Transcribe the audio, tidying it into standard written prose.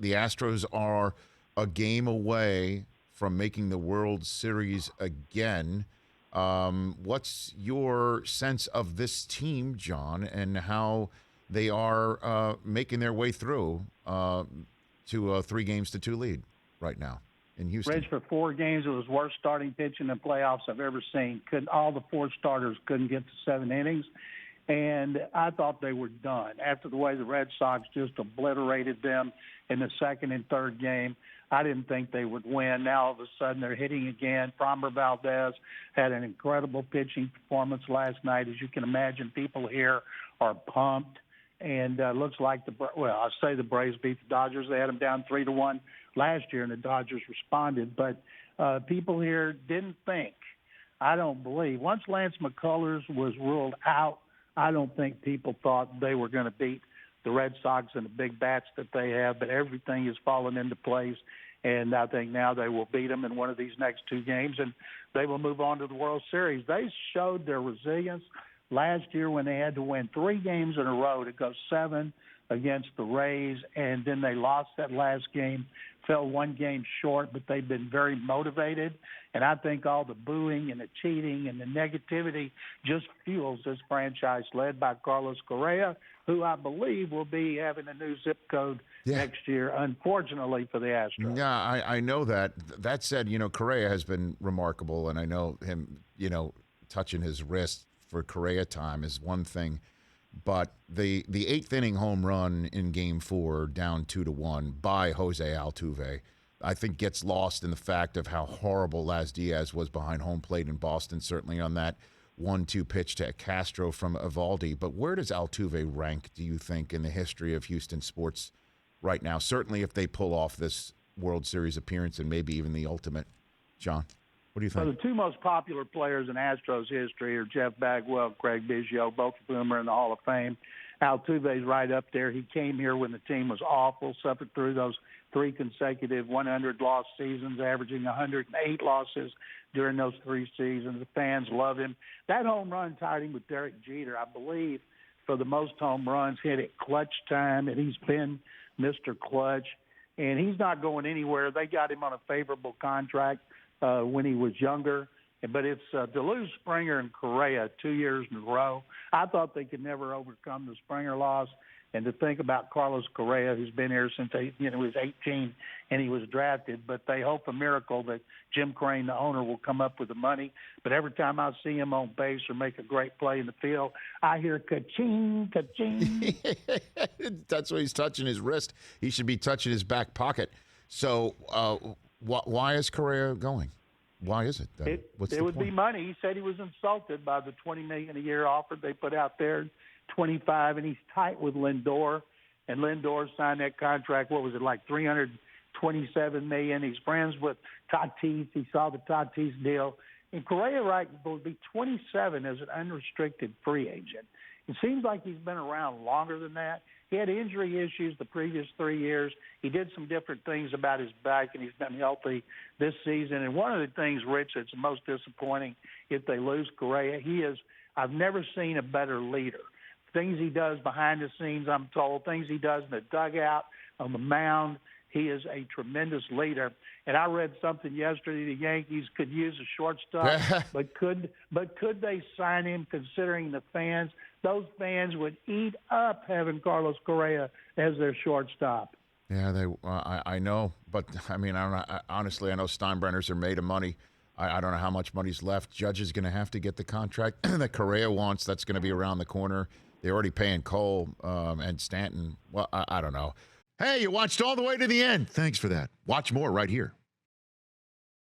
the Astros are a game away from making the World Series again. What's your sense of this team, John, and how they are making their way through to a 3-2 lead right now in Houston? Rich, for 4 games, it was worst starting pitching in playoffs I've ever seen. All the 4 starters couldn't get to 7 innings, and I thought they were done. After the way the Red Sox just obliterated them in the second and third game, I didn't think they would win. Now, all of a sudden, they're hitting again. Framber Valdez had an incredible pitching performance last night. As you can imagine, people here are pumped. And looks like the Braves beat the Dodgers. They had them down 3-1 last year, and the Dodgers responded. But people here didn't think, I don't believe. Once Lance McCullers was ruled out, I don't think people thought they were going to beat the Red Sox and the big bats that they have. But everything has fallen into place, and I think now they will beat them in one of these next 2 games, and they will move on to the World Series. They showed their resilience last year when they had to win 3 games in a row to go 7 against the Rays, and then they lost that last game, fell 1 game short, but they've been very motivated. And I think all the booing and the cheating and the negativity just fuels this franchise led by Carlos Correa, who I believe will be having a new zip code next year, unfortunately for the Astros. Yeah, I know that. That said, Correa has been remarkable, and I know him, touching his wrist for Correa time is one thing, but the 8th inning home run in Game 4 down 2-1 by Jose Altuve, I think gets lost in the fact of how horrible Laz Diaz was behind home plate in Boston, certainly on that 1-2 pitch to Castro from Evaldi. But where does Altuve rank, do you think, in the history of Houston sports right now? Certainly if they pull off this World Series appearance and maybe even the ultimate. John, what do you think? So the 2 most popular players in Astros history are Jeff Bagwell and Craig Biggio. Both of them are in the Hall of Fame. Altuve's right up there. He came here when the team was awful, suffered through those 3 consecutive 100-loss seasons, averaging 108 losses during those 3 seasons. The fans love him. That home run tied him with Derek Jeter, I believe, for the most home runs hit at clutch time, and he's been Mr. Clutch. And he's not going anywhere. They got him on a favorable contract when he was younger. But it's Duluth, Springer, and Correa 2 years in a row. I thought they could never overcome the Springer loss. And to think about Carlos Correa, who's been here since he was 18 and he was drafted. But they hope a miracle that Jim Crane, the owner, will come up with the money. But every time I see him on base or make a great play in the field, I hear ka-ching, ka-ching. That's why he's touching his wrist. He should be touching his back pocket. So why is Correa going? Why is it? It would be money. He said he was insulted by the $20 million a year offer they put out there, 25, and he's tight with Lindor. And Lindor signed that contract. What was it, like $327 million? He's friends with Tatis. He saw the Tatis deal. And Correa will be 27 as an unrestricted free agent. It seems like he's been around longer than that. He had injury issues the previous 3 years. He did some different things about his back, and he's been healthy this season. And one of the things, Rich, that's most disappointing if they lose Correa, I've never seen a better leader. Things he does behind the scenes, I'm told, things he does in the dugout, on the mound, he is a tremendous leader. And I read something yesterday, the Yankees could use a shortstop, but could they sign him considering the fans? Those fans would eat up having Carlos Correa as their shortstop. Yeah, I know. But, I mean, honestly, I know Steinbrenners are made of money. I don't know how much money's left. Judge is going to have to get the contract that Correa wants. That's going to be around the corner. They're already paying Cole and Stanton. Well, I don't know. Hey, you watched all the way to the end. Thanks for that. Watch more right here.